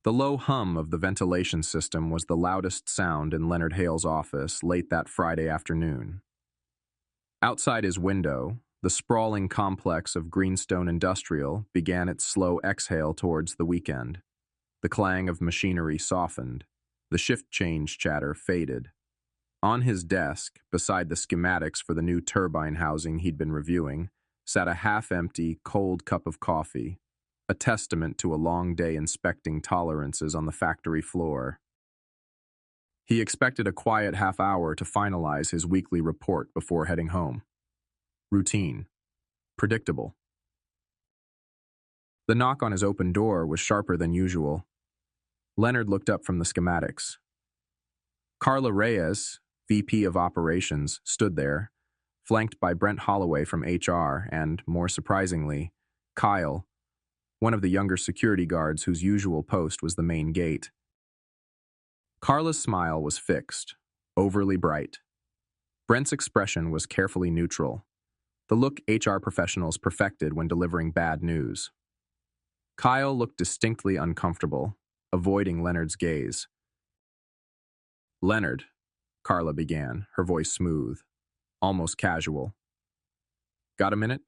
The low hum of the ventilation system was the loudest sound in Leonard Hale's office late that Friday afternoon. Outside his window, the sprawling complex of Greenstone Industrial began its slow exhale towards the weekend. The clang of machinery softened. The shift change chatter faded. On his desk, beside the schematics for the new turbine housing he'd been reviewing, sat a half-empty, cold cup of coffee, a testament to a long day inspecting tolerances on the factory floor. He expected a quiet half hour to finalize his weekly report before heading home. Routine. Predictable. The knock on his open door was sharper than usual. Leonard looked up from the schematics. Carla Reyes, VP of Operations, stood there, flanked by Brent Holloway from HR and, more surprisingly, Kyle, one of the younger security guards whose usual post was the main gate. Carla's smile was fixed, overly bright. Brent's expression was carefully neutral, the look HR professionals perfected when delivering bad news. Kyle looked distinctly uncomfortable, avoiding Leonard's gaze. "Leonard," Carla began, her voice smooth, almost casual. "Got a minute?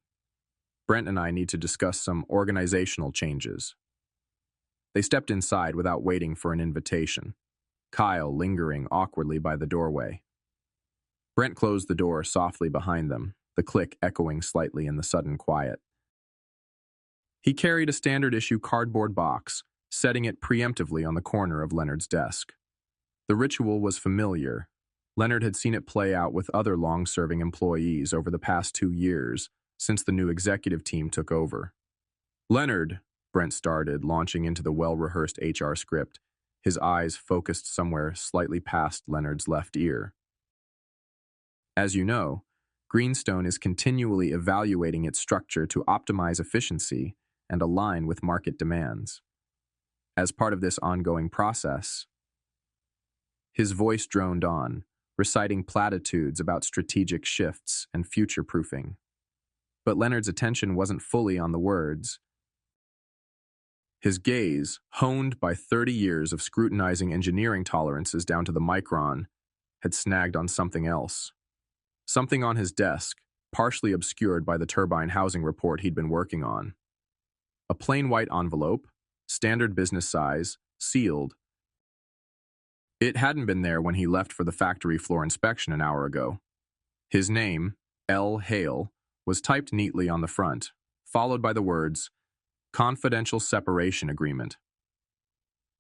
Brent and I need to discuss some organizational changes." They stepped inside without waiting for an invitation, Kyle lingering awkwardly by the doorway. Brent closed the door softly behind them, the click echoing slightly in the sudden quiet. He carried a standard-issue cardboard box, setting it preemptively on the corner of Leonard's desk. The ritual was familiar. Leonard had seen it play out with other long-serving employees over the past 2 years, since the new executive team took over. "Leonard," Brent started, launching into the well-rehearsed HR script, his eyes focused somewhere slightly past Leonard's left ear. "As you know, Greenstone is continually evaluating its structure to optimize efficiency and align with market demands. As part of this ongoing process," his voice droned on, reciting platitudes about strategic shifts and future-proofing. But Leonard's attention wasn't fully on the words. His gaze, honed by 30 years of scrutinizing engineering tolerances down to the micron, had snagged on something else. Something on his desk, partially obscured by the turbine housing report he'd been working on. A plain white envelope, standard business size, sealed. It hadn't been there when he left for the factory floor inspection an hour ago. His name, L. Hale, was typed neatly on the front, followed by the words, "Confidential Separation Agreement."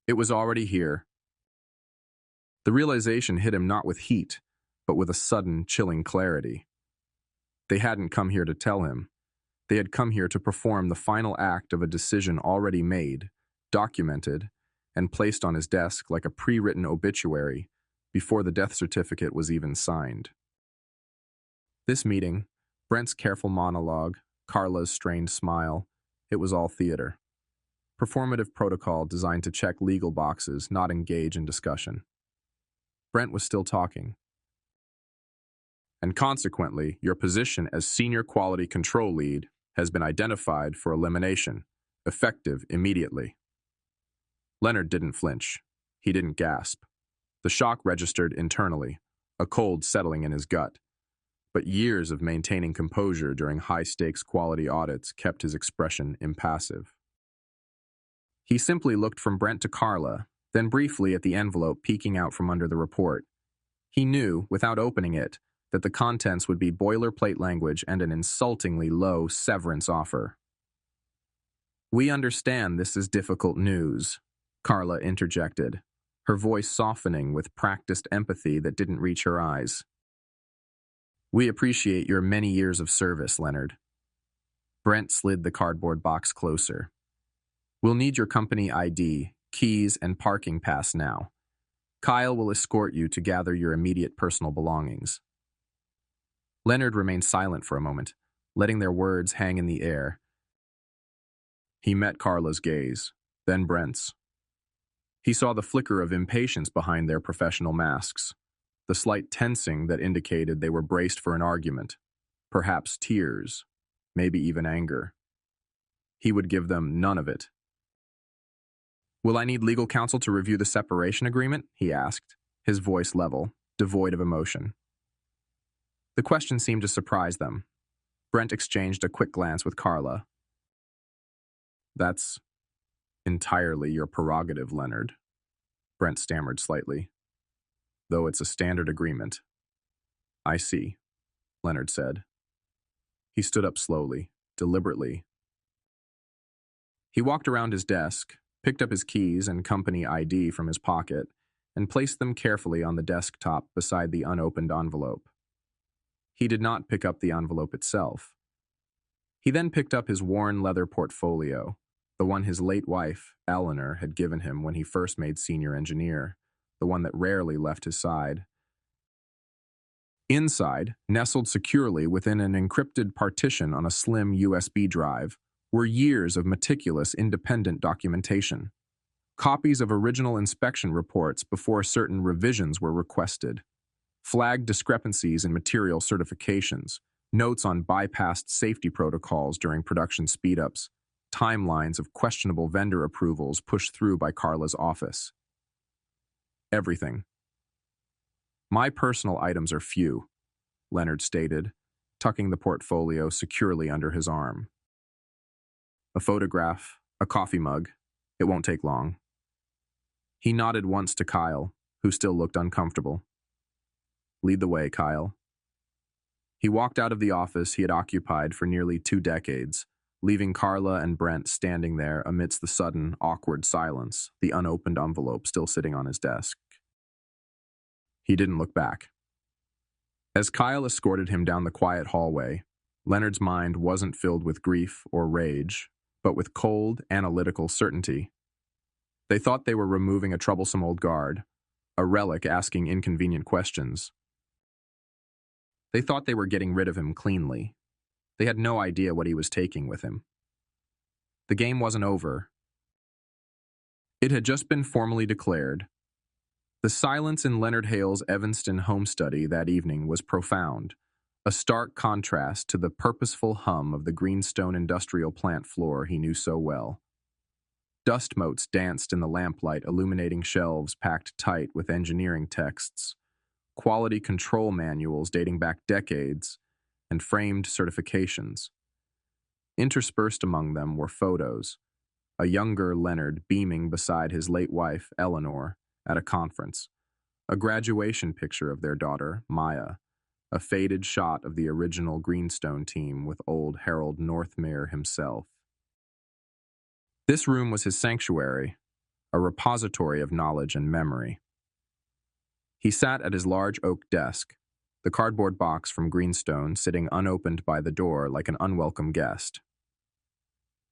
It was already here. The realization hit him not with heat, but with a sudden, chilling clarity. They hadn't come here to tell him. They had come here to perform the final act of a decision already made, documented, and placed on his desk like a pre-written obituary before the death certificate was even signed. This meeting, Brent's careful monologue, Carla's strained smile, it was all theater. Performative protocol designed to check legal boxes, not engage in discussion. Brent was still talking. "And consequently, your position as Senior Quality Control Lead has been identified for elimination, effective immediately." Leonard didn't flinch. He didn't gasp. The shock registered internally, a cold settling in his gut. But years of maintaining composure during high-stakes quality audits kept his expression impassive. He simply looked from Brent to Carla, then briefly at the envelope peeking out from under the report. He knew, without opening it, that the contents would be boilerplate language and an insultingly low severance offer. "We understand this is difficult news," Carla interjected, her voice softening with practiced empathy that didn't reach her eyes. "We appreciate your many years of service, Leonard." Brent slid the cardboard box closer. "We'll need your company ID, keys, and parking pass now. Kyle will escort you to gather your immediate personal belongings." Leonard remained silent for a moment, letting their words hang in the air. He met Carla's gaze, then Brent's. He saw the flicker of impatience behind their professional masks, the slight tensing that indicated they were braced for an argument, perhaps tears, maybe even anger. He would give them none of it. Will I need legal counsel to review the separation agreement? He asked, his voice level, devoid of emotion. The question seemed to surprise them. Brent exchanged a quick glance with Carla. That's entirely your prerogative, Leonard. Brent stammered slightly. Though it's a standard agreement. I see, Leonard said. He stood up slowly, deliberately. He walked around his desk, picked up his keys and company ID from his pocket, and placed them carefully on the desktop beside the unopened envelope. He did not pick up the envelope itself. He then picked up his worn leather portfolio, the one his late wife, Eleanor, had given him when he first made senior engineer, the one that rarely left his side. Inside, nestled securely within an encrypted partition on a slim USB drive, were years of meticulous independent documentation. Copies of original inspection reports before certain revisions were requested, flagged discrepancies in material certifications, notes on bypassed safety protocols during production speedups, timelines of questionable vendor approvals pushed through by Carla's office. Everything. My personal items are few, Leonard stated, tucking the portfolio securely under his arm. A photograph, a coffee mug. It won't take long. He nodded once to Kyle, who still looked uncomfortable. Lead the way, Kyle. He walked out of the office he had occupied for nearly 2 decades, leaving Carla and Brent standing there amidst the sudden, awkward silence, the unopened envelope still sitting on his desk. He didn't look back. As Kyle escorted him down the quiet hallway, Leonard's mind wasn't filled with grief or rage, but with cold, analytical certainty. They thought they were removing a troublesome old guard, a relic asking inconvenient questions. They thought they were getting rid of him cleanly. They had no idea what he was taking with him. The game wasn't over. It had just been formally declared. The silence in Leonard Hale's Evanston home study that evening was profound, a stark contrast to the purposeful hum of the Greenstone industrial plant floor he knew so well. Dust motes danced in the lamplight, illuminating shelves packed tight with engineering texts, quality control manuals dating back decades, and framed certifications. Interspersed among them were photos, a younger Leonard beaming beside his late wife, Eleanor, at a conference, a graduation picture of their daughter, Maya, a faded shot of the original Greenstone team with old Harold Northmere himself. This room was his sanctuary, a repository of knowledge and memory. He sat at his large oak desk, the cardboard box from Greenstone sitting unopened by the door like an unwelcome guest.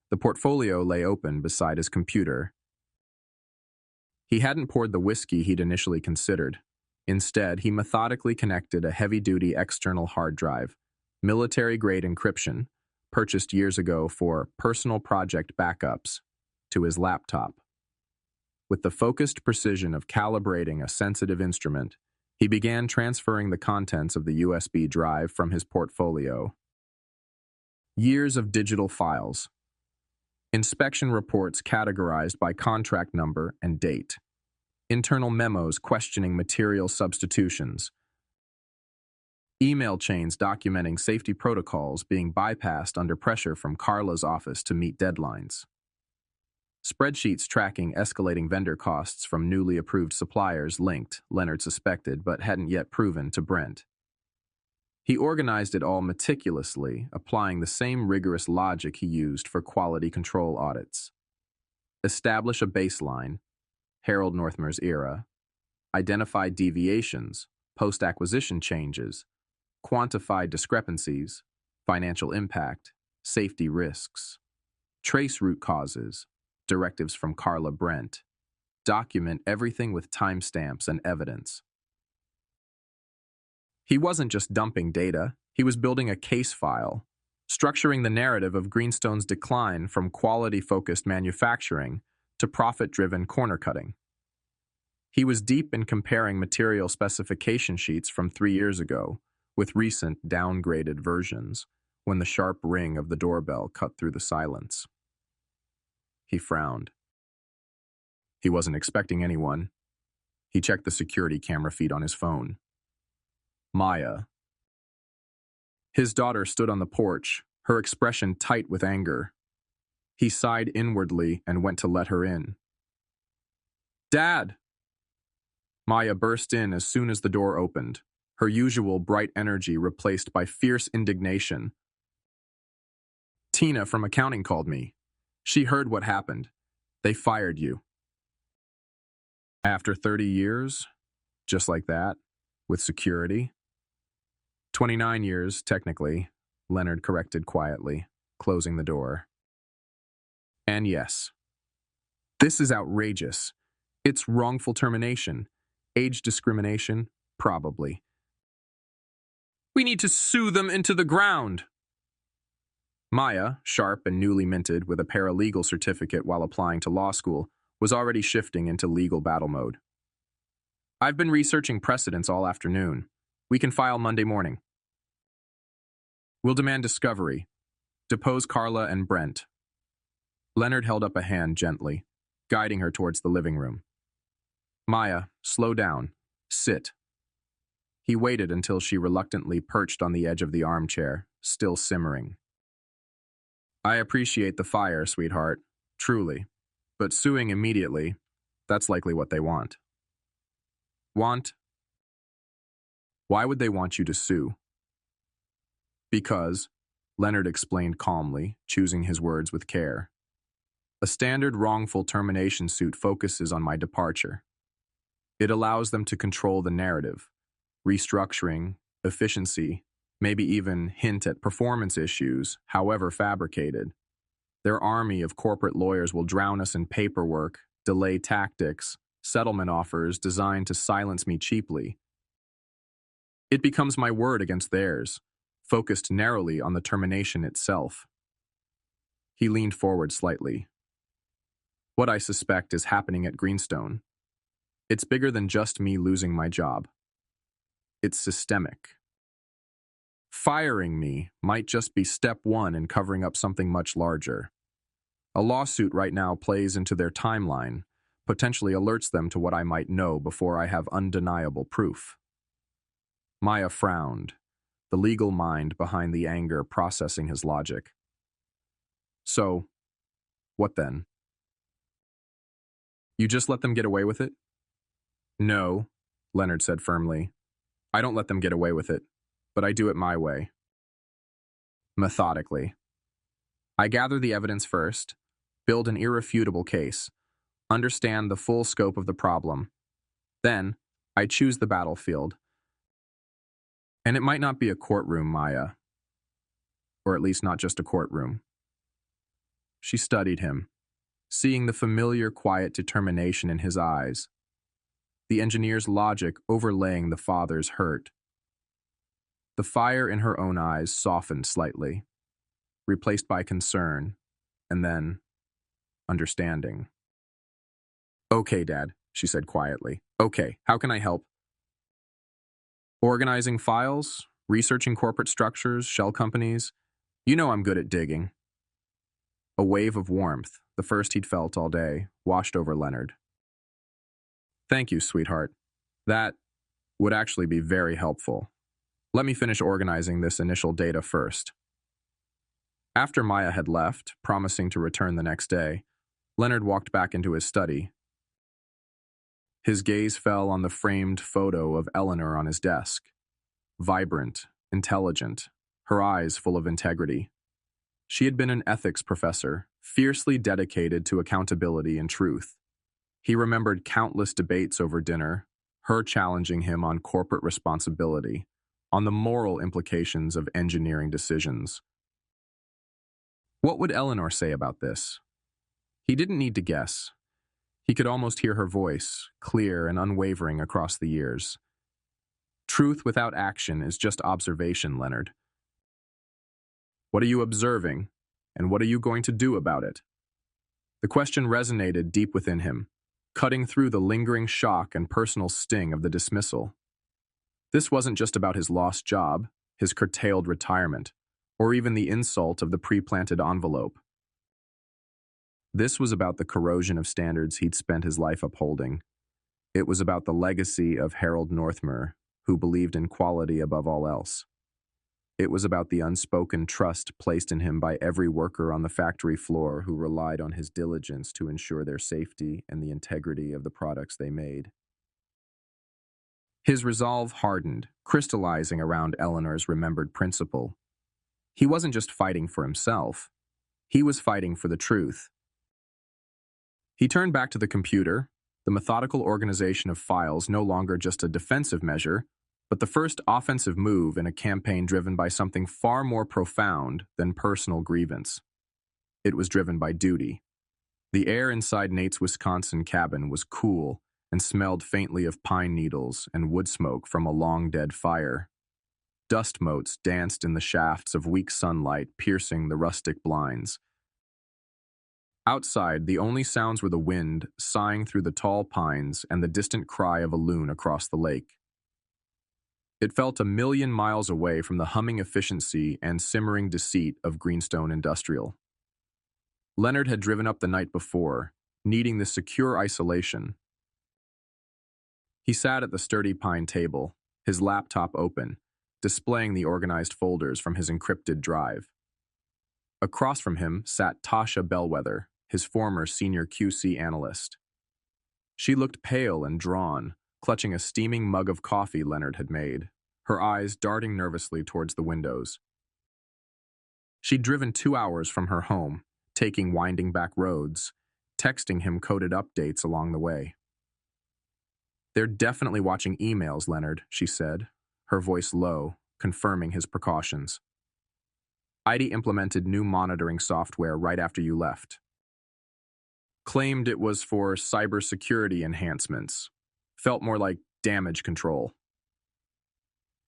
The portfolio lay open beside his computer. He hadn't poured the whiskey he'd initially considered. Instead, he methodically connected a heavy-duty external hard drive, military-grade encryption, purchased years ago for personal project backups, to his laptop. With the focused precision of calibrating a sensitive instrument, he began transferring the contents of the USB drive from his portfolio. Years of digital files. Inspection reports categorized by contract number and date. Internal memos questioning material substitutions. Email chains documenting safety protocols being bypassed under pressure from Carla's office to meet deadlines. Spreadsheets tracking escalating vendor costs from newly approved suppliers linked, Leonard suspected, but hadn't yet proven, to Brent. He organized it all meticulously, applying the same rigorous logic he used for quality control audits. Establish a baseline, Harold Northmere's era, identify deviations, post-acquisition changes, quantify discrepancies, financial impact, safety risks, trace root causes, directives from Carla Brent, document everything with timestamps and evidence. He wasn't just dumping data, he was building a case file, structuring the narrative of Greenstone's decline from quality-focused manufacturing to profit-driven corner-cutting. He was deep in comparing material specification sheets from 3 years ago with recent downgraded versions when the sharp ring of the doorbell cut through the silence. He frowned. He wasn't expecting anyone. He checked the security camera feed on his phone. Maya. His daughter stood on the porch, her expression tight with anger. He sighed inwardly and went to let her in. "Dad!" Maya burst in as soon as the door opened, her usual bright energy replaced by fierce indignation. "Tina from accounting called me. She heard what happened. They fired you." "After 30 years? Just like that? With security?" 29 years, technically, Leonard corrected quietly, closing the door. "And yes, this is outrageous. It's wrongful termination. Age discrimination? Probably. We need to sue them into the ground." Maya, sharp and newly minted with a paralegal certificate while applying to law school, was already shifting into legal battle mode. "I've been researching precedents all afternoon. We can file Monday morning. We'll demand discovery. Depose Carla and Brent." Leonard held up a hand gently, guiding her towards the living room. "Maya, slow down. Sit." He waited until she reluctantly perched on the edge of the armchair, still simmering. "I appreciate the fire, sweetheart, truly. But suing immediately, that's likely what they want." "Want? Why would they want you to sue?" "Because," Leonard explained calmly, choosing his words with care, "a standard wrongful termination suit focuses on my departure. It allows them to control the narrative, restructuring, efficiency, maybe even hint at performance issues, however fabricated. Their army of corporate lawyers will drown us in paperwork, delay tactics, settlement offers designed to silence me cheaply. It becomes my word against theirs, focused narrowly on the termination itself." He leaned forward slightly. "What I suspect is happening at Greenstone. It's bigger than just me losing my job. It's systemic. Firing me might just be step one in covering up something much larger. A lawsuit right now plays into their timeline, potentially alerts them to what I might know before I have undeniable proof." Maya frowned, the legal mind behind the anger processing his logic. "So, what then? You just let them get away with it?" "No," Leonard said firmly. "I don't let them get away with it, but I do it my way. Methodically. I gather the evidence first, build an irrefutable case, understand the full scope of the problem. Then, I choose the battlefield. And it might not be a courtroom, Maya. Or at least not just a courtroom." She studied him, seeing the familiar quiet determination in his eyes, the engineer's logic overlaying the father's hurt. The fire in her own eyes softened slightly, replaced by concern, and then understanding. "Okay, Dad," she said quietly. "Okay, how can I help?" "Organizing files, researching corporate structures, shell companies. You know I'm good at digging." A wave of warmth, the first he'd felt all day, washed over Leonard. "Thank you, sweetheart. That would actually be very helpful. Let me finish organizing this initial data first." After Maya had left, promising to return the next day, Leonard walked back into his study. His gaze fell on the framed photo of Eleanor on his desk. Vibrant, intelligent, her eyes full of integrity. She had been an ethics professor, fiercely dedicated to accountability and truth. He remembered countless debates over dinner, her challenging him on corporate responsibility, on the moral implications of engineering decisions. What would Eleanor say about this? He didn't need to guess. He could almost hear her voice, clear and unwavering across the years. Truth without action is just observation, Leonard. What are you observing, and what are you going to do about it? The question resonated deep within him, cutting through the lingering shock and personal sting of the dismissal. This wasn't just about his lost job, his curtailed retirement, or even the insult of the pre-planted envelope. This was about the corrosion of standards he'd spent his life upholding. It was about the legacy of Harold Northmer, who believed in quality above all else. It was about the unspoken trust placed in him by every worker on the factory floor who relied on his diligence to ensure their safety and the integrity of the products they made. His resolve hardened, crystallizing around Eleanor's remembered principle. He wasn't just fighting for himself. He was fighting for the truth. He turned back to the computer, the methodical organization of files no longer just a defensive measure, but the first offensive move in a campaign driven by something far more profound than personal grievance. It was driven by duty. The air inside Nate's Wisconsin cabin was cool and smelled faintly of pine needles and wood smoke from a long-dead fire. Dust motes danced in the shafts of weak sunlight piercing the rustic blinds. Outside, the only sounds were the wind sighing through the tall pines and the distant cry of a loon across the lake. It felt a million miles away from the humming efficiency and simmering deceit of Greenstone Industrial. Leonard had driven up the night before, needing the secure isolation. He sat at the sturdy pine table, his laptop open, displaying the organized folders from his encrypted drive. Across from him sat Tasha Bellwether, his former senior QC analyst. She looked pale and drawn, clutching a steaming mug of coffee Leonard had made, her eyes darting nervously towards the windows. She'd driven 2 hours from her home, taking winding back roads, texting him coded updates along the way. "They're definitely watching emails, Leonard," she said, her voice low, confirming his precautions. "ID implemented new monitoring software right after you left. Claimed it was for cybersecurity enhancements. Felt more like damage control."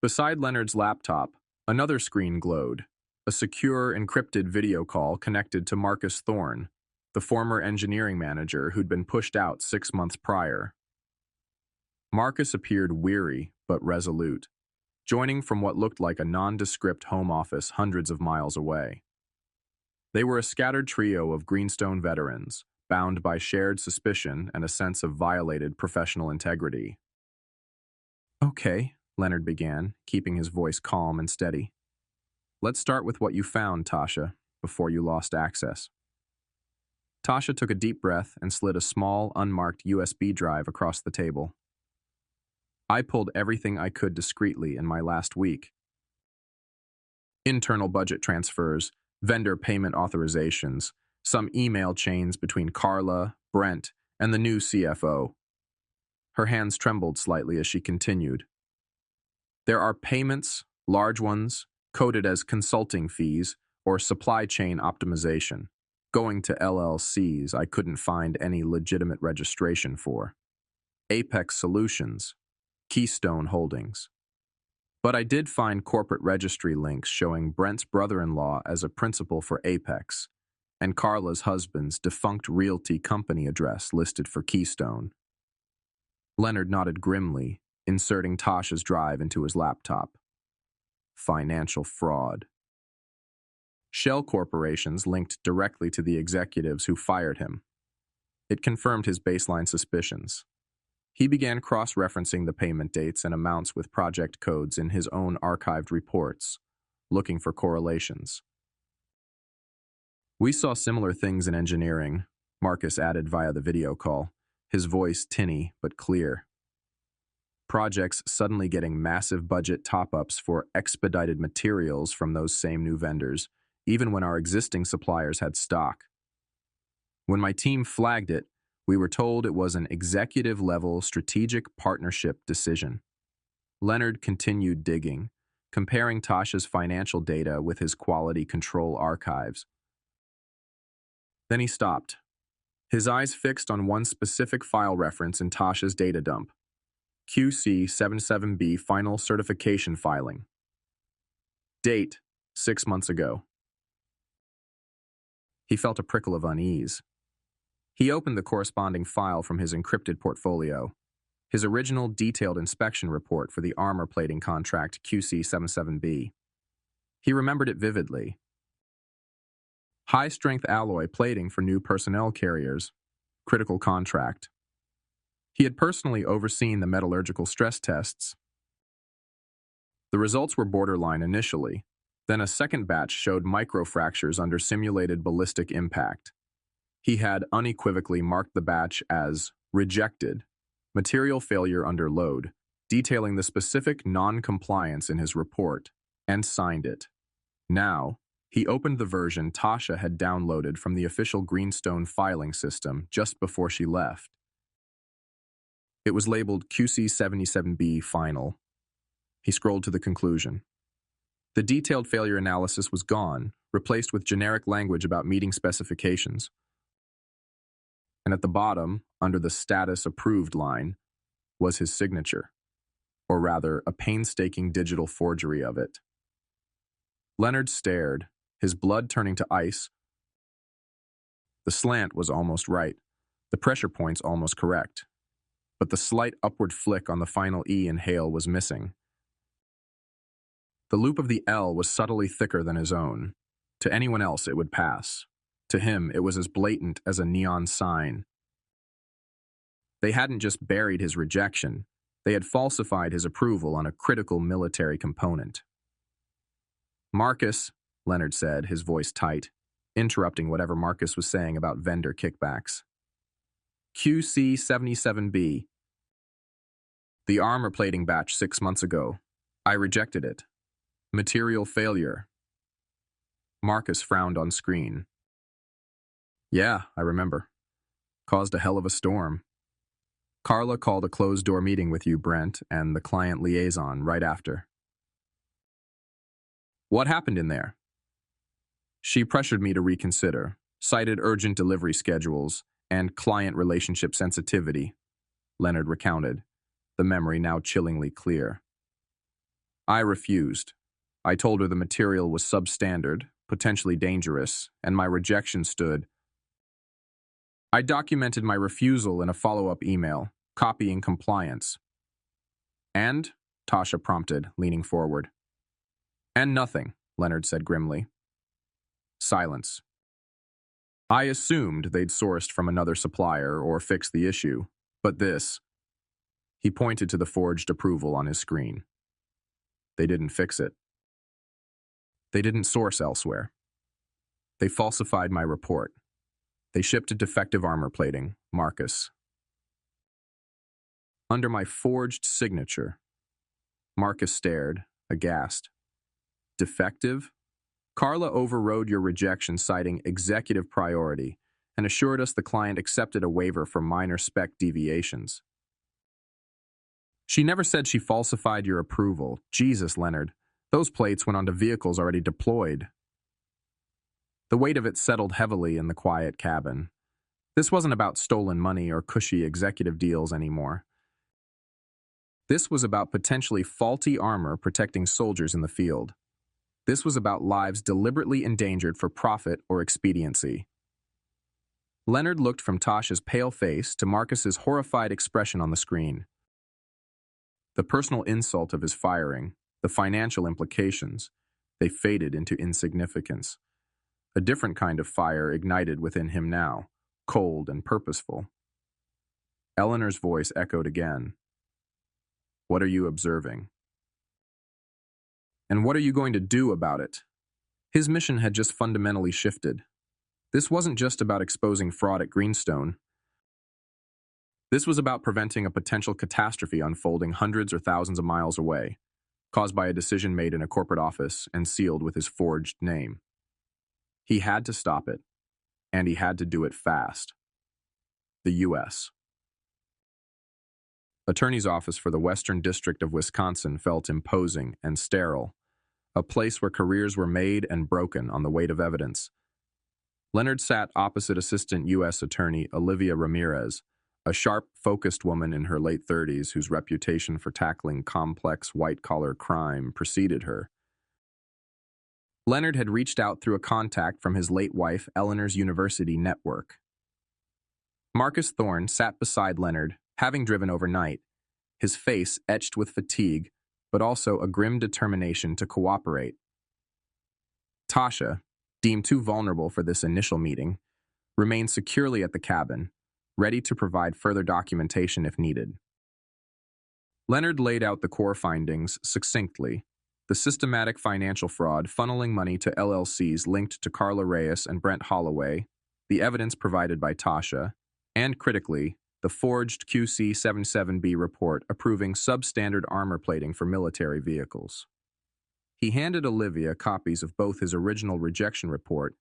Beside Leonard's laptop, another screen glowed, a secure, encrypted video call connected to Marcus Thorne, the former engineering manager who'd been pushed out 6 months prior. Marcus appeared weary but resolute, joining from what looked like a nondescript home office hundreds of miles away. They were a scattered trio of Greenstone veterans, bound by shared suspicion and a sense of violated professional integrity. "Okay," Leonard began, keeping his voice calm and steady. "Let's start with what you found, Tasha, before you lost access." Tasha took a deep breath and slid a small, unmarked USB drive across the table. "I pulled everything I could discreetly in my last week. Internal budget transfers, vendor payment authorizations, some email chains between Carla, Brent, and the new CFO. Her hands trembled slightly as she continued. "There are payments, large ones, coded as consulting fees or supply chain optimization, going to LLCs I couldn't find any legitimate registration for. Apex Solutions, Keystone Holdings. But I did find corporate registry links showing Brent's brother-in-law as a principal for Apex, and Carla's husband's defunct realty company address listed for Keystone." Leonard nodded grimly, inserting Tasha's drive into his laptop. Financial fraud. Shell corporations linked directly to the executives who fired him. It confirmed his baseline suspicions. He began cross-referencing the payment dates and amounts with project codes in his own archived reports, looking for correlations. "We saw similar things in engineering," Marcus added via the video call, his voice tinny but clear. "Projects suddenly getting massive budget top-ups for expedited materials from those same new vendors, even when our existing suppliers had stock. When my team flagged it, we were told it was an executive-level strategic partnership decision." Leonard continued digging, comparing Tasha's financial data with his quality control archives. Then he stopped, his eyes fixed on one specific file reference in Tasha's data dump. QC77B Final Certification Filing. Date, 6 months ago. He felt a prickle of unease. He opened the corresponding file from his encrypted portfolio, his original detailed inspection report for the armor plating contract QC77B. He remembered it vividly. High-strength alloy plating for new personnel carriers. Critical contract. He had personally overseen the metallurgical stress tests. The results were borderline initially. Then a second batch showed microfractures under simulated ballistic impact. He had unequivocally marked the batch as rejected, material failure under load, detailing the specific non-compliance in his report, and signed it. Now, he opened the version Tasha had downloaded from the official Greenstone filing system just before she left. It was labeled QC77B Final. He scrolled to the conclusion. The detailed failure analysis was gone, replaced with generic language about meeting specifications. And at the bottom, under the status approved line, was his signature, or rather, a painstaking digital forgery of it. Leonard stared, his blood turning to ice. The slant was almost right, the pressure points almost correct, but the slight upward flick on the final E in Hale was missing. The loop of the L was subtly thicker than his own. To anyone else, it would pass. To him, it was as blatant as a neon sign. They hadn't just buried his rejection, they had falsified his approval on a critical military component. Marcus, Leonard said, his voice tight, interrupting whatever Marcus was saying about vendor kickbacks. QC77B. The armor plating batch 6 months ago. I rejected it. Material failure. Marcus frowned on screen. Yeah, I remember. Caused a hell of a storm. Carla called a closed-door meeting with you, Brent, and the client liaison right after. What happened in there? She pressured me to reconsider, cited urgent delivery schedules, and client relationship sensitivity, Leonard recounted, the memory now chillingly clear. I refused. I told her the material was substandard, potentially dangerous, and my rejection stood. I documented my refusal in a follow-up email, copying compliance. And? Tasha prompted, leaning forward. And nothing, Leonard said grimly. Silence. I assumed they'd sourced from another supplier or fixed the issue, but this. He pointed to the forged approval on his screen. They didn't fix it. They didn't source elsewhere. They falsified my report. They shipped a defective armor plating, Marcus. Under my forged signature. Marcus stared, aghast. Defective? Carla overrode your rejection citing executive priority and assured us the client accepted a waiver for minor spec deviations. She never said she falsified your approval. Jesus, Leonard. Those plates went onto vehicles already deployed. The weight of it settled heavily in the quiet cabin. This wasn't about stolen money or cushy executive deals anymore. This was about potentially faulty armor protecting soldiers in the field. This was about lives deliberately endangered for profit or expediency. Leonard looked from Tasha's pale face to Marcus's horrified expression on the screen. The personal insult of his firing, the financial implications, they faded into insignificance. A different kind of fire ignited within him now, cold and purposeful. Eleanor's voice echoed again. What are you observing? And what are you going to do about it? His mission had just fundamentally shifted. This wasn't just about exposing fraud at Greenstone. This was about preventing a potential catastrophe unfolding hundreds or thousands of miles away, caused by a decision made in a corporate office and sealed with his forged name. He had to stop it, and he had to do it fast. The U.S. Attorney's office for the Western District of Wisconsin felt imposing and sterile, a place where careers were made and broken on the weight of evidence. Leonard sat opposite Assistant U.S. Attorney Olivia Ramirez, a sharp, focused woman in her late 30s whose reputation for tackling complex white-collar crime preceded her. Leonard had reached out through a contact from his late wife Eleanor's university network. Marcus Thorne sat beside Leonard, having driven overnight, his face etched with fatigue, but also a grim determination to cooperate. Tasha, deemed too vulnerable for this initial meeting, remained securely at the cabin, ready to provide further documentation if needed. Leonard laid out the core findings succinctly: the systematic financial fraud funneling money to LLCs linked to Carla Reyes and Brent Holloway, the evidence provided by Tasha, and, critically, the forged QC-77B report approving substandard armor plating for military vehicles. He handed Olivia copies of both his original rejection report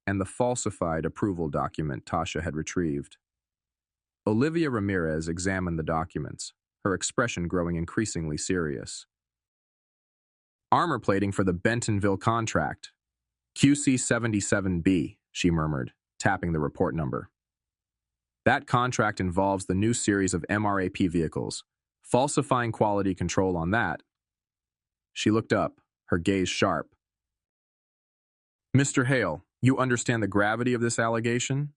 and the falsified approval document Tasha had retrieved. Olivia Ramirez examined the documents, her expression growing increasingly serious. "Armor plating for the Bentonville contract. QC-77B, she murmured, tapping the report number. That contract involves the new series of MRAP vehicles. Falsifying quality control on that." She looked up, her gaze sharp. "Mr. Hale, you understand the gravity of this allegation?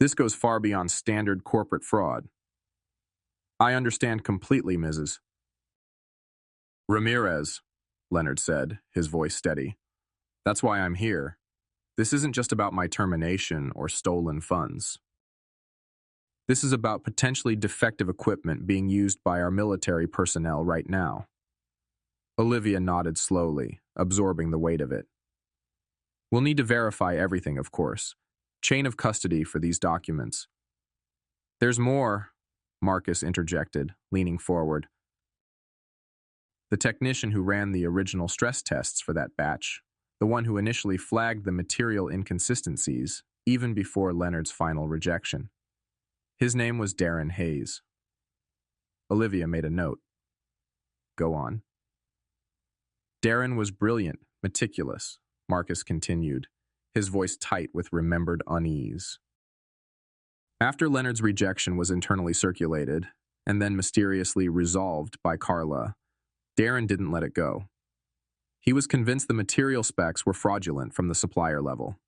This goes far beyond standard corporate fraud." "I understand completely, Mrs. Ramirez," Leonard said, his voice steady. "That's why I'm here. This isn't just about my termination or stolen funds. This is about potentially defective equipment being used by our military personnel right now." Olivia nodded slowly, absorbing the weight of it. "We'll need to verify everything, of course. Chain of custody for these documents." "There's more," Marcus interjected, leaning forward. "The technician who ran the original stress tests for that batch, the one who initially flagged the material inconsistencies, even before Leonard's final rejection. His name was Darren Hayes." Olivia made a note. "Go on." "Darren was brilliant, meticulous," Marcus continued, his voice tight with remembered unease. "After Leonard's rejection was internally circulated, and then mysteriously resolved by Carla, Darren didn't let it go. He was convinced the material specs were fraudulent from the supplier level.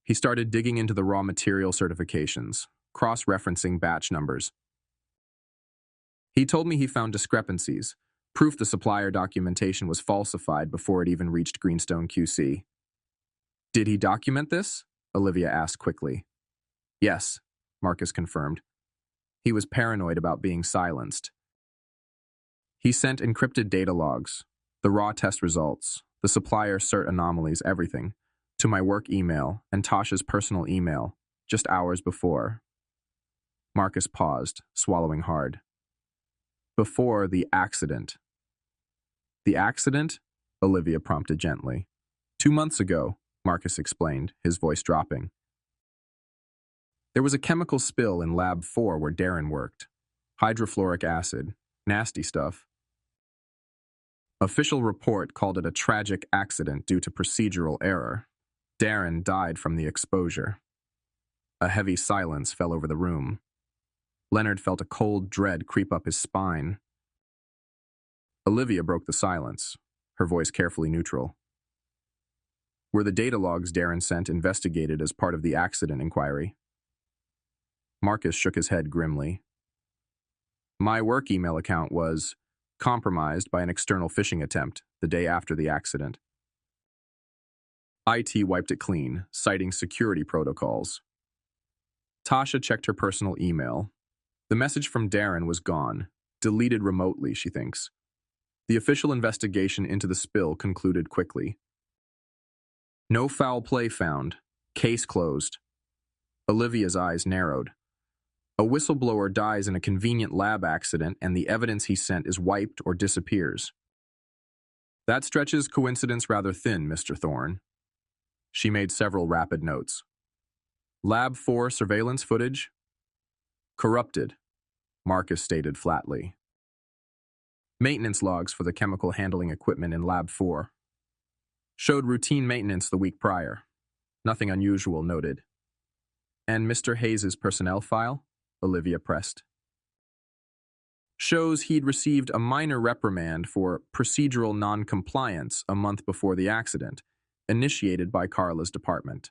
He started digging into the raw material certifications, cross-referencing batch numbers. He told me he found discrepancies, proof the supplier documentation was falsified before it even reached Greenstone QC. "Did he document this?" Olivia asked quickly. "Yes," Marcus confirmed. "He was paranoid about being silenced. He sent encrypted data logs, the raw test results, the supplier cert anomalies, everything, to my work email and Tasha's personal email, just hours before." Marcus paused, swallowing hard. "Before the accident." "The accident?" Olivia prompted gently. 2 months ago," Marcus explained, his voice dropping. "There was a chemical spill in Lab 4 where Darren worked. Hydrofluoric acid. Nasty stuff. Official report called it a tragic accident due to procedural error. Darren died from the exposure." A heavy silence fell over the room. Leonard felt a cold dread creep up his spine. Olivia broke the silence, her voice carefully neutral. "Were the data logs Darren sent investigated as part of the accident inquiry?" Marcus shook his head grimly. "My work email account was compromised by an external phishing attempt the day after the accident. IT wiped it clean, citing security protocols. Tasha checked her personal email. The message from Darren was gone, deleted remotely, she thinks. The official investigation into the spill concluded quickly. No foul play found. Case closed." Olivia's eyes narrowed. "A whistleblower dies in a convenient lab accident and the evidence he sent is wiped or disappears. That stretches coincidence rather thin, Mr. Thorne." She made several rapid notes. "Lab 4 surveillance footage?" "Corrupted," Marcus stated flatly. "Maintenance logs for the chemical handling equipment in Lab 4. Showed routine maintenance the week prior. Nothing unusual noted." "And Mr. Hayes' personnel file?" Olivia pressed. "Shows he'd received a minor reprimand for procedural non-compliance a month before the accident, initiated by Carla's department,"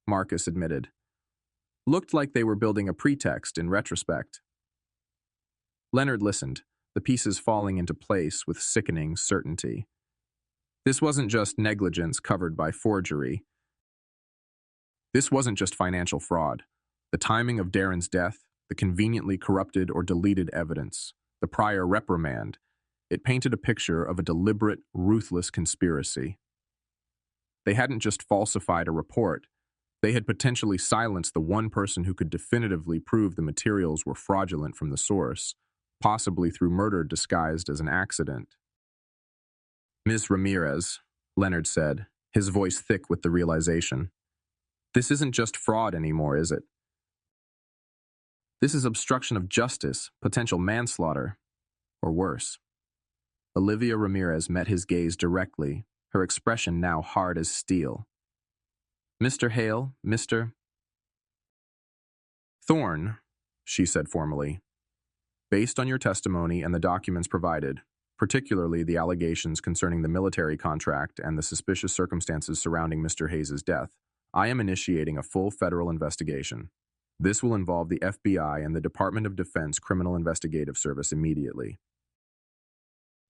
Marcus admitted. "Looked like they were building a pretext in retrospect." Leonard listened, the pieces falling into place with sickening certainty. This wasn't just negligence covered by forgery. This wasn't just financial fraud. The timing of Darren's death, the conveniently corrupted or deleted evidence, the prior reprimand, it painted a picture of a deliberate, ruthless conspiracy. They hadn't just falsified a report. They had potentially silenced the one person who could definitively prove the materials were fraudulent from the source, possibly through murder disguised as an accident. "Ms. Ramirez," Leonard said, his voice thick with the realization. "This isn't just fraud anymore, is it? This is obstruction of justice, potential manslaughter, or worse." Olivia Ramirez met his gaze directly, her expression now hard as steel. "Mr. Hale, Mr. Thorne," she said formally, "based on your testimony and the documents provided, particularly the allegations concerning the military contract and the suspicious circumstances surrounding Mr. Hayes' death, I am initiating a full federal investigation. This will involve the FBI and the Department of Defense Criminal Investigative Service immediately.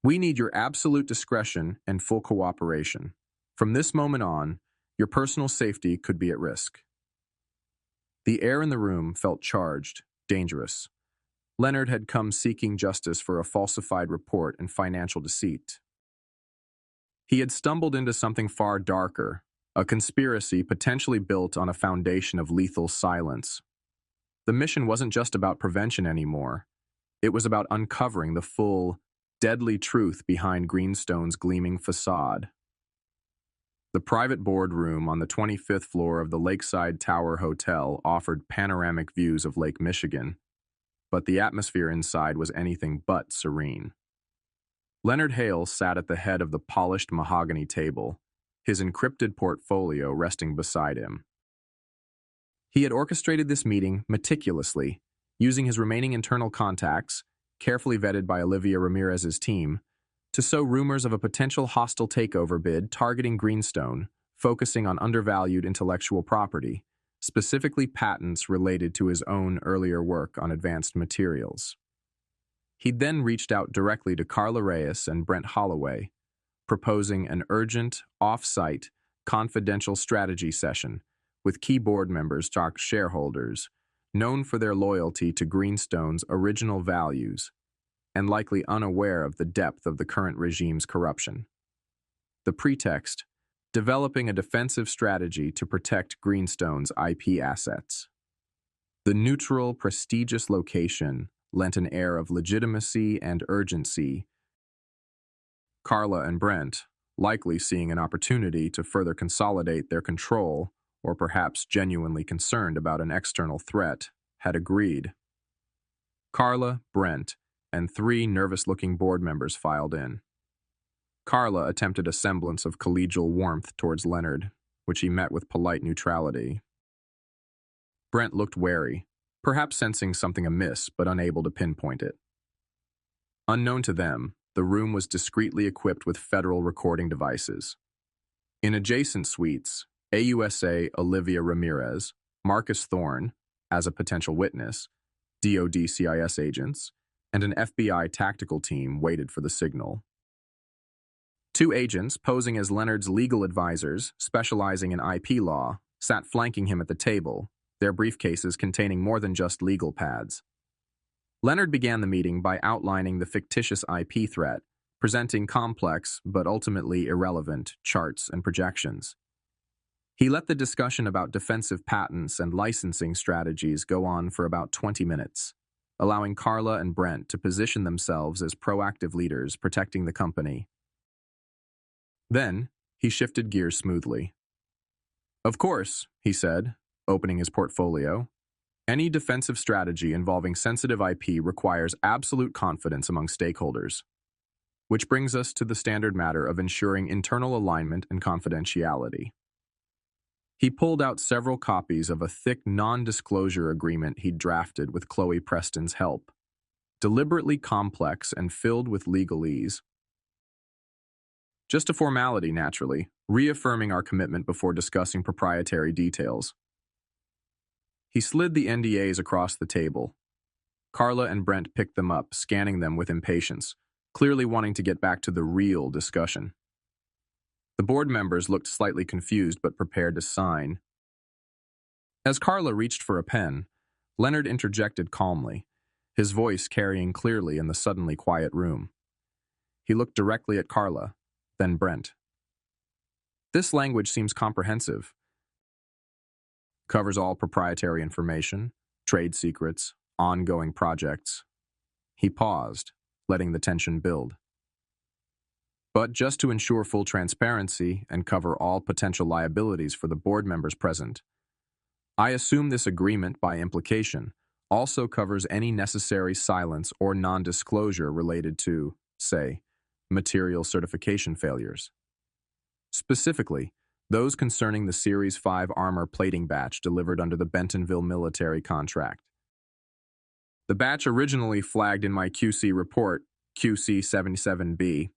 We need your absolute discretion and full cooperation. From this moment on, your personal safety could be at risk." The air in the room felt charged, dangerous. Leonard had come seeking justice for a falsified report and financial deceit. He had stumbled into something far darker, a conspiracy potentially built on a foundation of lethal silence. The mission wasn't just about prevention anymore. It was about uncovering the full, deadly truth behind Greenstone's gleaming facade. The private boardroom on the 25th floor of the Lakeside Tower Hotel offered panoramic views of Lake Michigan, but the atmosphere inside was anything but serene. Leonard Hale sat at the head of the polished mahogany table, his encrypted portfolio resting beside him. He had orchestrated this meeting meticulously, using his remaining internal contacts, carefully vetted by Olivia Ramirez's team, to sow rumors of a potential hostile takeover bid targeting Greenstone, focusing on undervalued intellectual property, specifically patents related to his own earlier work on advanced materials. He'd then reached out directly to Carla Reyes and Brent Holloway, proposing an urgent, off-site, confidential strategy session with key board members, stock shareholders, known for their loyalty to Greenstone's original values, and likely unaware of the depth of the current regime's corruption. The pretext: developing a defensive strategy to protect Greenstone's IP assets. The neutral, prestigious location lent an air of legitimacy and urgency. Carla and Brent, likely seeing an opportunity to further consolidate their control, or perhaps genuinely concerned about an external threat, had agreed. Carla, Brent, and 3 nervous-looking board members filed in. Carla attempted a semblance of collegial warmth towards Leonard, which he met with polite neutrality. Brent looked wary, perhaps sensing something amiss but unable to pinpoint it. Unknown to them, the room was discreetly equipped with federal recording devices. In adjacent suites, AUSA Olivia Ramirez, Marcus Thorne, as a potential witness, DoD CIS agents, and an FBI tactical team waited for the signal. 2 agents, posing as Leonard's legal advisors, specializing in IP law, sat flanking him at the table, their briefcases containing more than just legal pads. Leonard began the meeting by outlining the fictitious IP threat, presenting complex, but ultimately irrelevant, charts and projections. He let the discussion about defensive patents and licensing strategies go on for about 20 minutes, allowing Carla and Brent to position themselves as proactive leaders protecting the company. Then, he shifted gears smoothly. "Of course," he said, opening his portfolio, "any defensive strategy involving sensitive IP requires absolute confidence among stakeholders. Which brings us to the standard matter of ensuring internal alignment and confidentiality." He pulled out several copies of a thick non-disclosure agreement he'd drafted with Chloe Preston's help, deliberately complex and filled with legalese. Just a formality, naturally, reaffirming our commitment before discussing proprietary details. He slid the NDAs across the table. Carla and Brent picked them up, scanning them with impatience, clearly wanting to get back to the real discussion. The board members looked slightly confused but prepared to sign. As Carla reached for a pen, Leonard interjected calmly, his voice carrying clearly in the suddenly quiet room. He looked directly at Carla, then Brent. This language seems comprehensive. Covers all proprietary information, trade secrets, ongoing projects. He paused, letting the tension build. But just to ensure full transparency and cover all potential liabilities for the board members present, I assume this agreement, by implication, also covers any necessary silence or non-disclosure related to, say, material certification failures. Specifically, those concerning the Series 5 armor plating batch delivered under the Bentonville military contract. The batch originally flagged in my QC report, QC-77B.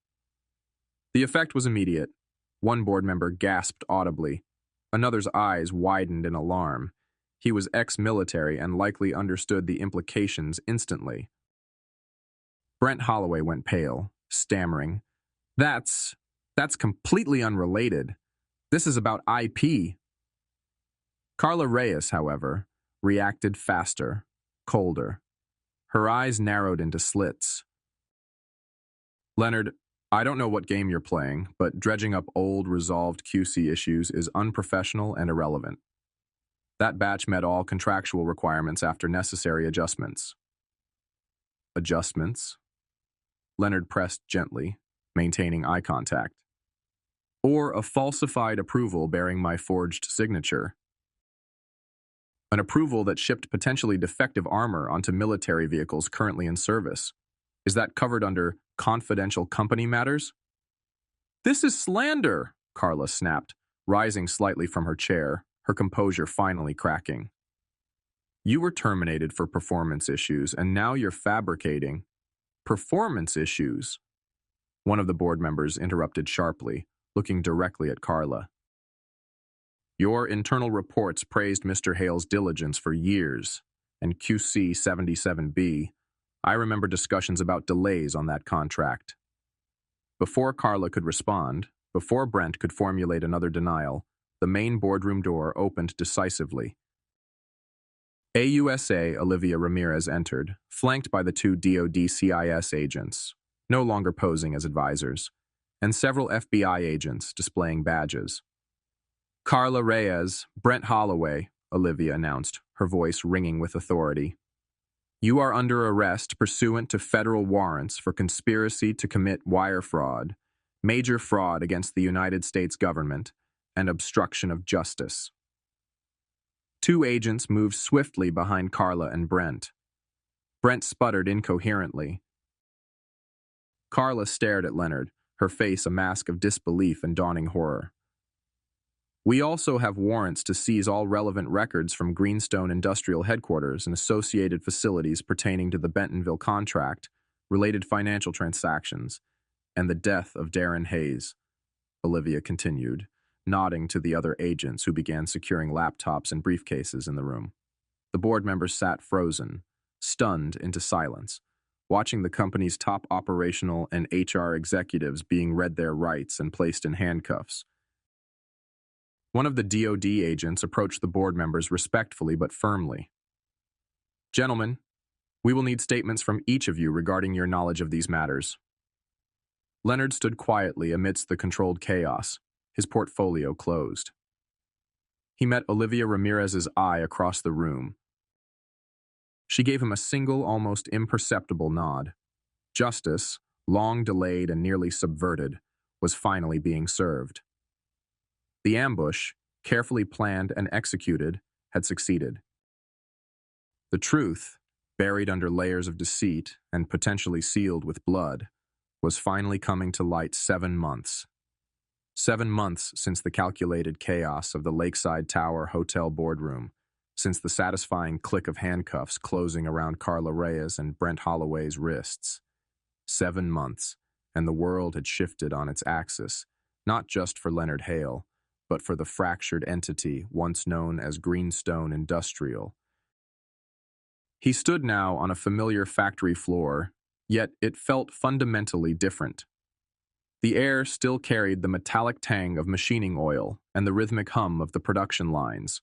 The effect was immediate. One board member gasped audibly. Another's eyes widened in alarm. He was ex-military and likely understood the implications instantly. Brent Holloway went pale, stammering. That's completely unrelated. This is about IP. Carla Reyes, however, reacted faster, colder. Her eyes narrowed into slits. Leonard, I don't know what game you're playing, but dredging up old, resolved QC issues is unprofessional and irrelevant. That batch met all contractual requirements after necessary adjustments. Adjustments? Leonard pressed gently, maintaining eye contact. Or a falsified approval bearing my forged signature. An approval that shipped potentially defective armor onto military vehicles currently in service. Is that covered under confidential company matters? This is slander, Carla snapped, rising slightly from her chair, her composure finally cracking. You were terminated for performance issues, and now you're fabricating performance issues. One of the board members interrupted sharply, looking directly at Carla. Your internal reports praised Mr. Hale's diligence for years, and QC-77B, I remember discussions about delays on that contract. Before Carla could respond, before Brent could formulate another denial, the main boardroom door opened decisively. AUSA Olivia Ramirez entered, flanked by the two DoD CIS agents, no longer posing as advisors, and several FBI agents displaying badges. Carla Reyes, Brent Holloway, Olivia announced, her voice ringing with authority. You are under arrest pursuant to federal warrants for conspiracy to commit wire fraud, major fraud against the United States government, and obstruction of justice. Two agents moved swiftly behind Carla and Brent. Brent sputtered incoherently. Carla stared at Leonard, her face a mask of disbelief and dawning horror. We also have warrants to seize all relevant records from Greenstone Industrial Headquarters and associated facilities pertaining to the Bentonville contract, related financial transactions, and the death of Darren Hayes, Olivia continued, nodding to the other agents who began securing laptops and briefcases in the room. The board members sat frozen, stunned into silence, watching the company's top operational and HR executives being read their rights and placed in handcuffs. One of the DoD agents approached the board members respectfully but firmly. Gentlemen, we will need statements from each of you regarding your knowledge of these matters. Leonard stood quietly amidst the controlled chaos, his portfolio closed. He met Olivia Ramirez's eye across the room. She gave him a single, almost imperceptible nod. Justice, long delayed and nearly subverted, was finally being served. The ambush, carefully planned and executed, had succeeded. The truth, buried under layers of deceit and potentially sealed with blood, was finally coming to light 7 months. 7 months since the calculated chaos of the Lakeside Tower Hotel boardroom, since the satisfying click of handcuffs closing around Carla Reyes and Brent Holloway's wrists. 7 months, and the world had shifted on its axis, not just for Leonard Hale, but for the fractured entity once known as Greenstone Industrial. He stood now on a familiar factory floor, yet it felt fundamentally different. The air still carried the metallic tang of machining oil and the rhythmic hum of the production lines.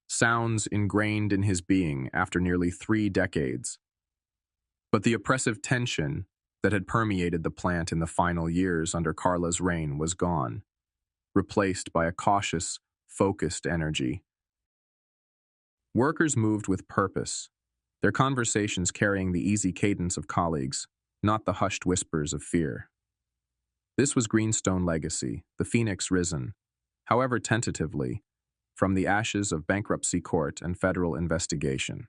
sounds ingrained in his being after nearly 3 decades. But the oppressive tension that had permeated the plant in the final years under Carla's reign was gone, replaced by a cautious, focused energy. Workers moved with purpose, their conversations carrying the easy cadence of colleagues, not the hushed whispers of fear. This was Greenstone legacy, the phoenix risen, however tentatively, from the ashes of bankruptcy court and federal investigation.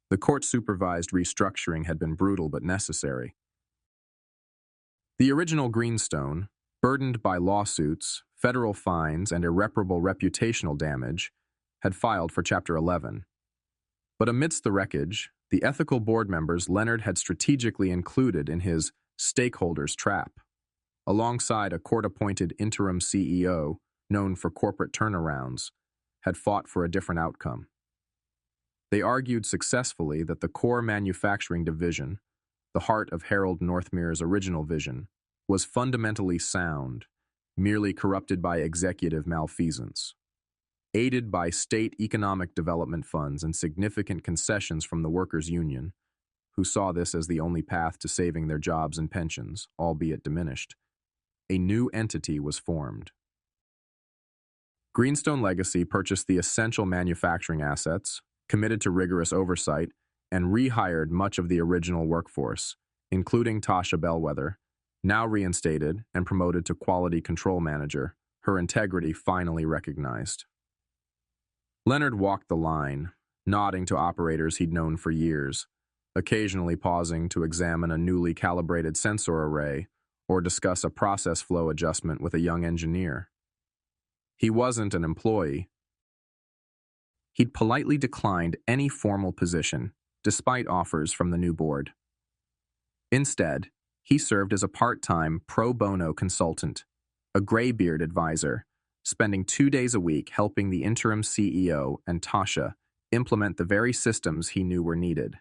The court-supervised restructuring had been brutal but necessary. The original Greenstone, burdened by lawsuits, federal fines, and irreparable reputational damage, had filed for Chapter 11. But amidst the wreckage, the ethical board members Leonard had strategically included in his stakeholders trap, alongside a court-appointed interim CEO known for corporate turnarounds, had fought for a different outcome. They argued successfully that the core manufacturing division, the heart of Harold Northmere's original vision, was fundamentally sound, merely corrupted by executive malfeasance. Aided by state economic development funds and significant concessions from the workers' union, who saw this as the only path to saving their jobs and pensions, albeit diminished, a new entity was formed. Greenstone Legacy purchased the essential manufacturing assets, committed to rigorous oversight, and rehired much of the original workforce, including Tasha Bellwether, now reinstated and promoted to quality control manager, her integrity finally recognized. Leonard walked the line, nodding to operators he'd known for years, occasionally pausing to examine a newly calibrated sensor array or discuss a process flow adjustment with a young engineer. He wasn't an employee. He'd politely declined any formal position, despite offers from the new board. Instead, he served as a part-time pro bono consultant, a graybeard advisor, spending 2 days a week helping the interim CEO and Tasha implement the very systems he knew were needed.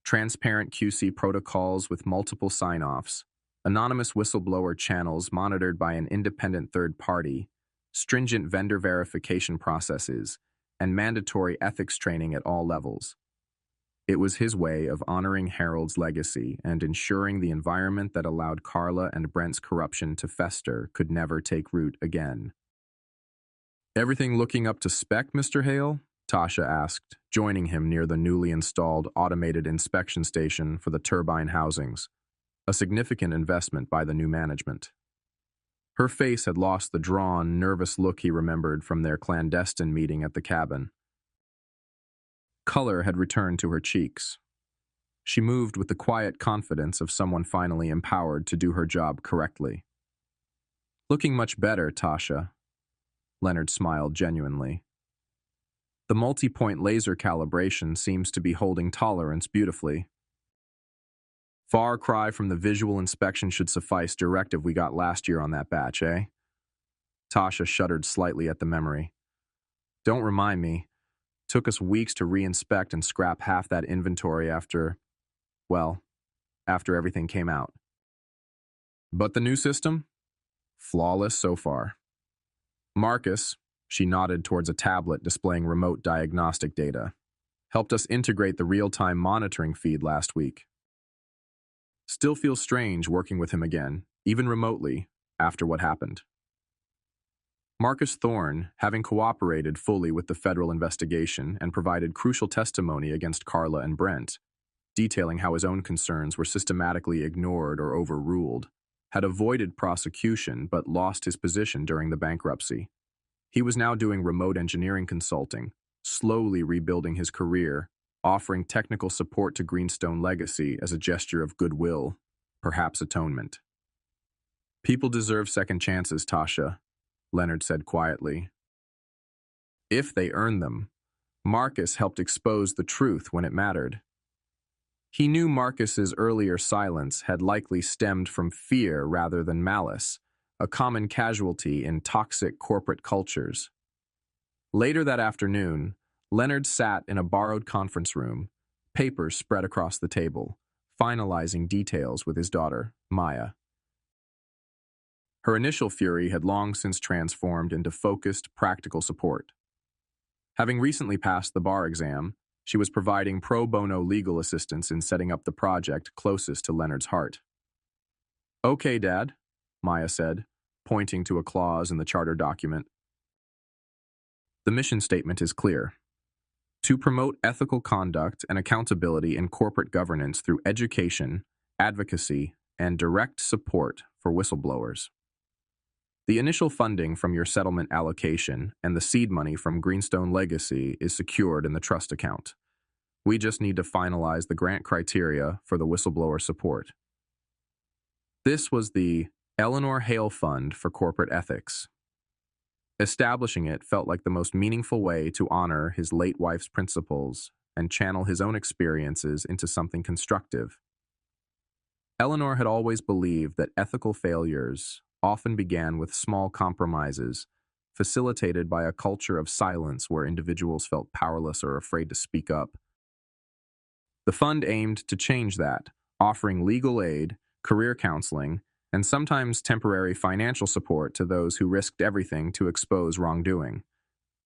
Transparent QC protocols with multiple sign-offs, anonymous whistleblower channels monitored by an independent third party, stringent vendor verification processes, and mandatory ethics training at all levels. It was his way of honoring Harold's legacy and ensuring the environment that allowed Carla and Brent's corruption to fester could never take root again. "Everything looking up to spec, Mr. Hale?" Tasha asked, joining him near the newly installed automated inspection station for the turbine housings, a significant investment by the new management. Her face had lost the drawn, nervous look he remembered from their clandestine meeting at the cabin. Color had returned to her cheeks. She moved with the quiet confidence of someone finally empowered to do her job correctly. "Looking much better, Tasha." Leonard smiled genuinely. "The multi-point laser calibration seems to be holding tolerance beautifully. Far cry from the visual inspection should suffice directive we got last year on that batch, eh?" Tasha shuddered slightly at the memory. "Don't remind me. Took us weeks to re-inspect and scrap half that inventory after everything came out. But the new system? Flawless so far. Marcus," she nodded towards a tablet displaying remote diagnostic data, "helped us integrate the real-time monitoring feed last week. Still feels strange working with him again, even remotely, after what happened." Marcus Thorne, having cooperated fully with the federal investigation and provided crucial testimony against Carla and Brent, detailing how his own concerns were systematically ignored or overruled, had avoided prosecution but lost his position during the bankruptcy. He was now doing remote engineering consulting, slowly rebuilding his career, offering technical support to Greenstone Legacy as a gesture of goodwill, perhaps atonement. "People deserve second chances, Tasha," Leonard said quietly. "If they earn them." Marcus helped expose the truth when it mattered. He knew Marcus's earlier silence had likely stemmed from fear rather than malice, a common casualty in toxic corporate cultures. Later that afternoon, Leonard sat in a borrowed conference room, papers spread across the table, finalizing details with his daughter, Maya. Her initial fury had long since transformed into focused, practical support. Having recently passed the bar exam, she was providing pro bono legal assistance in setting up the project closest to Leonard's heart. "Okay, Dad," Maya said, pointing to a clause in the charter document. The mission statement is clear: to promote ethical conduct and accountability in corporate governance through education, advocacy, and direct support for whistleblowers. The initial funding from your settlement allocation and the seed money from Greenstone Legacy is secured in the trust account. We just need to finalize the grant criteria for the whistleblower support. This was the Leonard Hale Fund for Corporate Ethics. Establishing it felt like the most meaningful way to honor his late wife's principles and channel his own experiences into something constructive. Eleanor had always believed that ethical failures often began with small compromises, facilitated by a culture of silence where individuals felt powerless or afraid to speak up. The fund aimed to change that, offering legal aid, career counseling, and sometimes temporary financial support to those who risked everything to expose wrongdoing.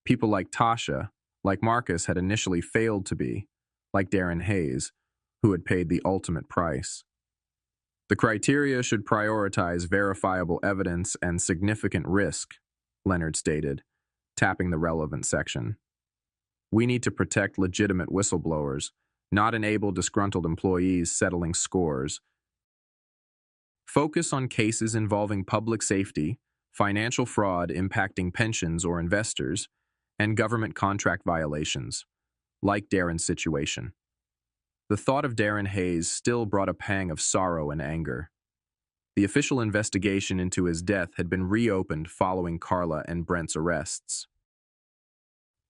People like Tasha, like Marcus, had initially failed to be, like Darren Hayes, who had paid the ultimate price. The criteria should prioritize verifiable evidence and significant risk, Leonard stated, tapping the relevant section. We need to protect legitimate whistleblowers, not enable disgruntled employees settling scores. Focus on cases involving public safety, financial fraud impacting pensions or investors, and government contract violations, like Darren's situation. The thought of Darren Hayes still brought a pang of sorrow and anger. The official investigation into his death had been reopened following Carla and Brent's arrests.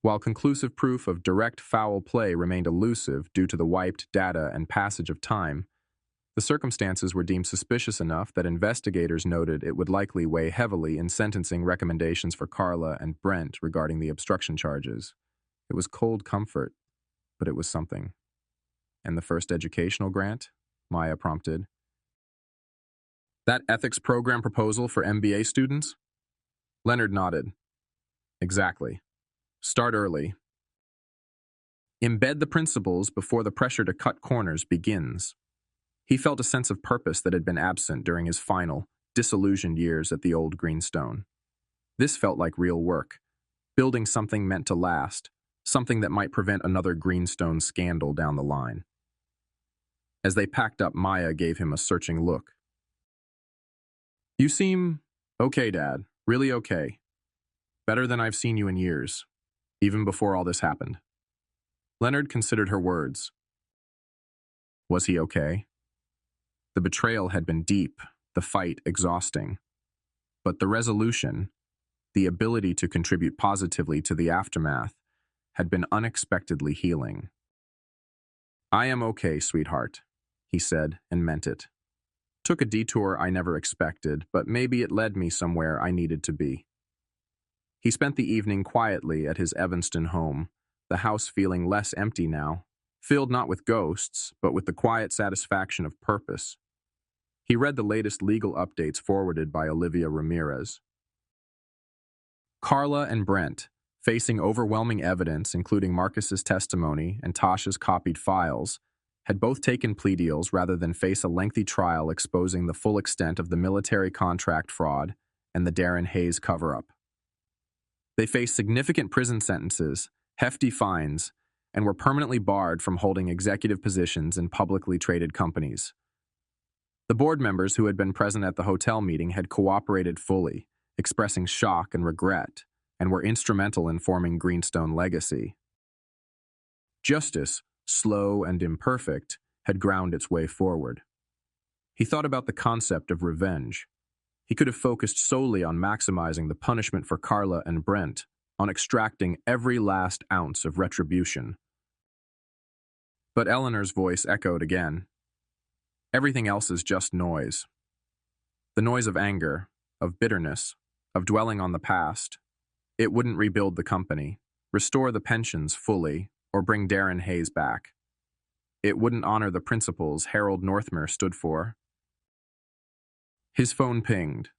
While conclusive proof of direct foul play remained elusive due to the wiped data and passage of time, the circumstances were deemed suspicious enough that investigators noted it would likely weigh heavily in sentencing recommendations for Carla and Brent regarding the obstruction charges. It was cold comfort, but it was something. "And the first educational grant?" Maya prompted. "That ethics program proposal for MBA students?" Leonard nodded. "Exactly. Start early. Embed the principles before the pressure to cut corners begins." He felt a sense of purpose that had been absent during his final, disillusioned years at the old Greenstone. This felt like real work, building something meant to last, something that might prevent another Greenstone scandal down the line. As they packed up, Maya gave him a searching look. "You seem okay, Dad. Really okay. Better than I've seen you in years, even before all this happened." Leonard considered her words. Was he okay? The betrayal had been deep, the fight exhausting. But the resolution, the ability to contribute positively to the aftermath, had been unexpectedly healing. "I am okay, sweetheart," he said, and meant it. "Took a detour I never expected, but maybe it led me somewhere I needed to be." He spent the evening quietly at his Evanston home, the house feeling less empty now, filled not with ghosts, but with the quiet satisfaction of purpose. He read the latest legal updates forwarded by Olivia Ramirez. Carla and Brent, facing overwhelming evidence including Marcus's testimony and Tasha's copied files, had both taken plea deals rather than face a lengthy trial exposing the full extent of the military contract fraud and the Darren Hayes cover-up. They faced significant prison sentences, hefty fines, and were permanently barred from holding executive positions in publicly traded companies. The board members who had been present at the hotel meeting had cooperated fully, expressing shock and regret, and were instrumental in forming Greenstone Legacy. Justice, slow and imperfect, had ground its way forward. He thought about the concept of revenge. He could have focused solely on maximizing the punishment for Carla and Brent, on extracting every last ounce of retribution. But Eleanor's voice echoed again. Everything else is just noise. The noise of anger, of bitterness, of dwelling on the past. It wouldn't rebuild the company, restore the pensions fully, or bring Darren Hayes back. It wouldn't honor the principles Harold Northmere stood for. His phone pinged.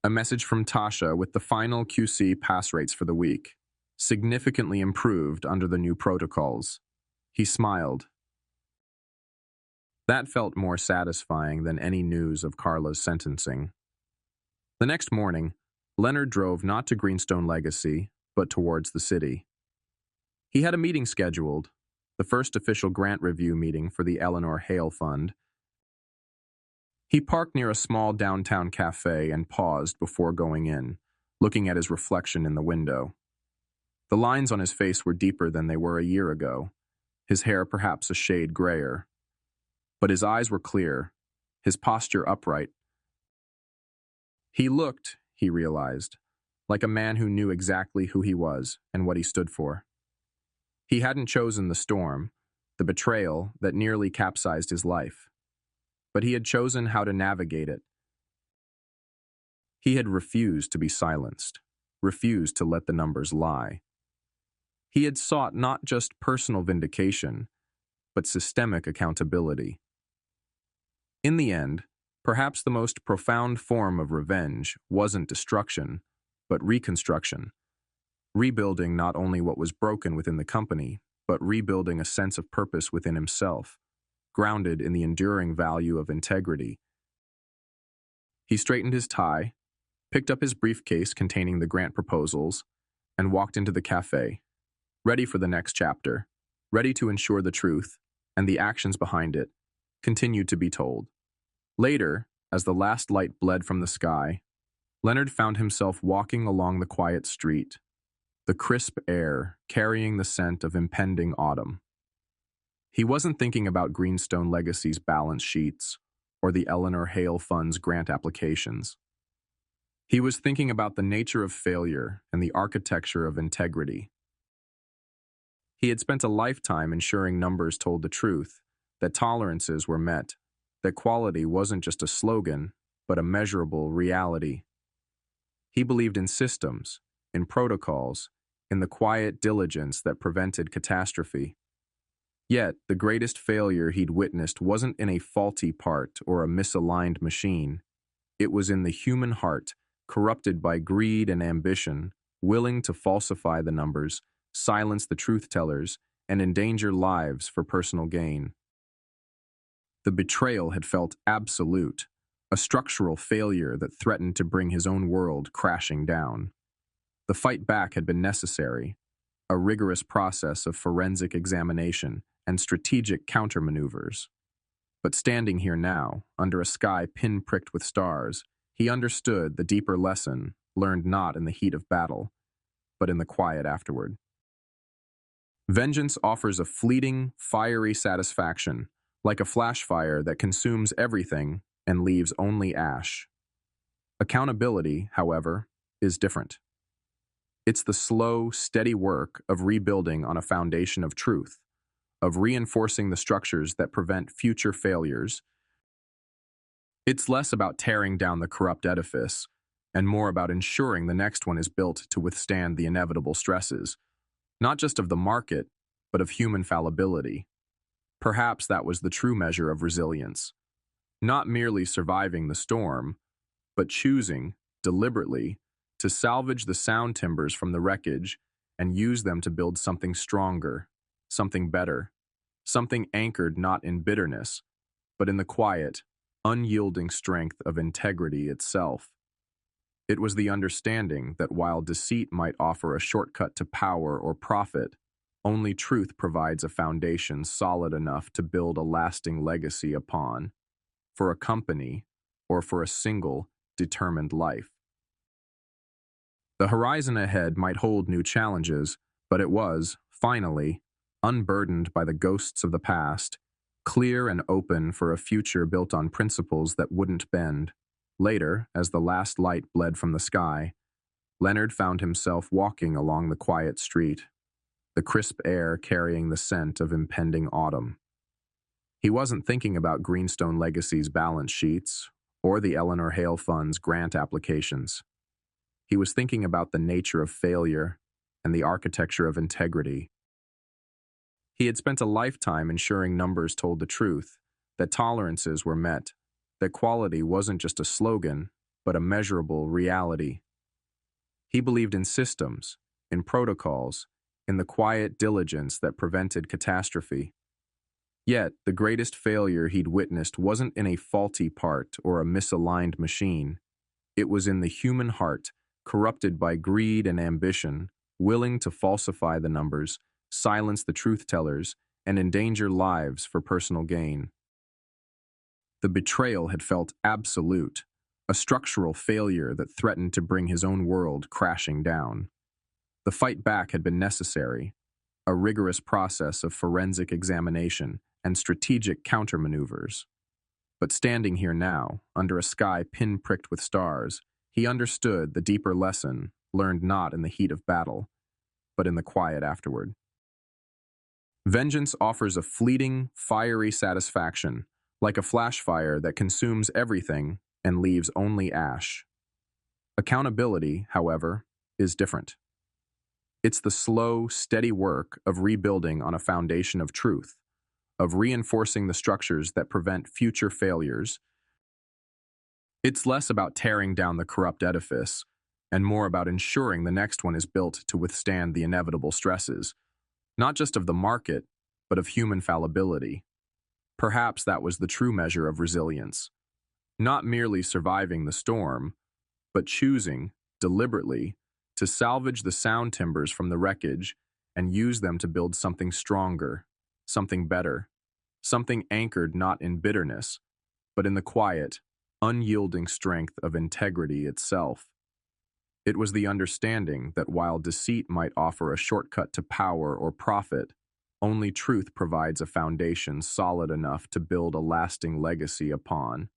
A message from Tasha with the final QC pass rates for the week. significantly improved under the new protocols. He smiled. That felt more satisfying than any news of Carla's sentencing. The next morning, Leonard drove not to Greenstone Legacy, but towards the city. He had a meeting scheduled, the first official grant review meeting for the Leonard Hale Fund. He parked near a small downtown cafe and paused before going in, looking at his reflection in the window. The lines on his face were deeper than they were a year ago, his hair perhaps a shade grayer. But his eyes were clear, his posture upright. He looked, he realized, like a man who knew exactly who he was and what he stood for. He hadn't chosen the storm, the betrayal that nearly capsized his life, but he had chosen how to navigate it. He had refused to be silenced, refused to let the numbers lie. He had sought not just personal vindication, but systemic accountability. In the end, perhaps the most profound form of revenge wasn't destruction, but reconstruction. Rebuilding not only what was broken within the company, but rebuilding a sense of purpose within himself, grounded in the enduring value of integrity. He straightened his tie, picked up his briefcase containing the grant proposals, and walked into the cafe, ready for the next chapter, ready to ensure the truth, and the actions behind it, continued to be told. Later, as the last light bled from the sky, Leonard found himself walking along the quiet street, the crisp air carrying the scent of impending autumn. He wasn't thinking about Greenstone Legacy's balance sheets or the Leonard Hale Fund's grant applications. He was thinking about the nature of failure and the architecture of integrity. He had spent a lifetime ensuring numbers told the truth, that tolerances were met, that quality wasn't just a slogan, but a measurable reality. He believed in systems, in protocols, in the quiet diligence that prevented catastrophe. Yet, the greatest failure he'd witnessed wasn't in a faulty part or a misaligned machine. It was in the human heart, corrupted by greed and ambition, willing to falsify the numbers, silence the truth-tellers, and endanger lives for personal gain. The betrayal had felt absolute, a structural failure that threatened to bring his own world crashing down. The fight back had been necessary, a rigorous process of forensic examination and strategic countermaneuvers. But standing here now, under a sky pin-pricked with stars, he understood the deeper lesson, learned not in the heat of battle, but in the quiet afterward. Vengeance offers a fleeting, fiery satisfaction, like a flash fire that consumes everything and leaves only ash. Accountability, however, is different. It's the slow, steady work of rebuilding on a foundation of truth, of reinforcing the structures that prevent future failures. It's less about tearing down the corrupt edifice, and more about ensuring the next one is built to withstand the inevitable stresses, not just of the market, but of human fallibility. Perhaps that was the true measure of resilience. Not merely surviving the storm, but choosing, deliberately, to salvage the sound timbers from the wreckage and use them to build something stronger, something better, something anchored not in bitterness, but in the quiet, unyielding strength of integrity itself. It was the understanding that while deceit might offer a shortcut to power or profit, only truth provides a foundation solid enough to build a lasting legacy upon, for a company or for a single, determined life. The horizon ahead might hold new challenges, but it was, finally, unburdened by the ghosts of the past, clear and open for a future built on principles that wouldn't bend. Later, as the last light bled from the sky, Leonard found himself walking along the quiet street, the crisp air carrying the scent of impending autumn. He wasn't thinking about Greenstone Legacy's balance sheets or the Leonard Hale Fund's grant applications. He was thinking about the nature of failure and the architecture of integrity. He had spent a lifetime ensuring numbers told the truth, that tolerances were met, that quality wasn't just a slogan, but a measurable reality. He believed in systems, in protocols, in the quiet diligence that prevented catastrophe. Yet, the greatest failure he'd witnessed wasn't in a faulty part or a misaligned machine. It was in the human heart, corrupted by greed and ambition, willing to falsify the numbers, silence the truth-tellers, and endanger lives for personal gain. The betrayal had felt absolute, a structural failure that threatened to bring his own world crashing down. The fight back had been necessary, a rigorous process of forensic examination and strategic countermaneuvers. But standing here now, under a sky pin-pricked with stars, he understood the deeper lesson, learned not in the heat of battle, but in the quiet afterward. Vengeance offers a fleeting, fiery satisfaction, like a flash fire that consumes everything and leaves only ash. Accountability, however, is different. It's the slow, steady work of rebuilding on a foundation of truth, of reinforcing the structures that prevent future failures. It's less about tearing down the corrupt edifice, and more about ensuring the next one is built to withstand the inevitable stresses, not just of the market, but of human fallibility. Perhaps that was the true measure of resilience. Not merely surviving the storm, but choosing, deliberately, to salvage the sound timbers from the wreckage and use them to build something stronger, something better, something anchored not in bitterness, but in the quiet, unyielding strength of integrity itself. It was the understanding that while deceit might offer a shortcut to power or profit, only truth provides a foundation solid enough to build a lasting legacy upon,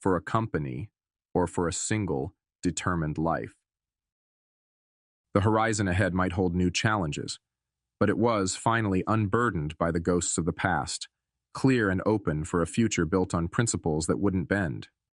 for a company or for a single, determined life. The horizon ahead might hold new challenges, but it was finally unburdened by the ghosts of the past, clear and open for a future built on principles that wouldn't bend.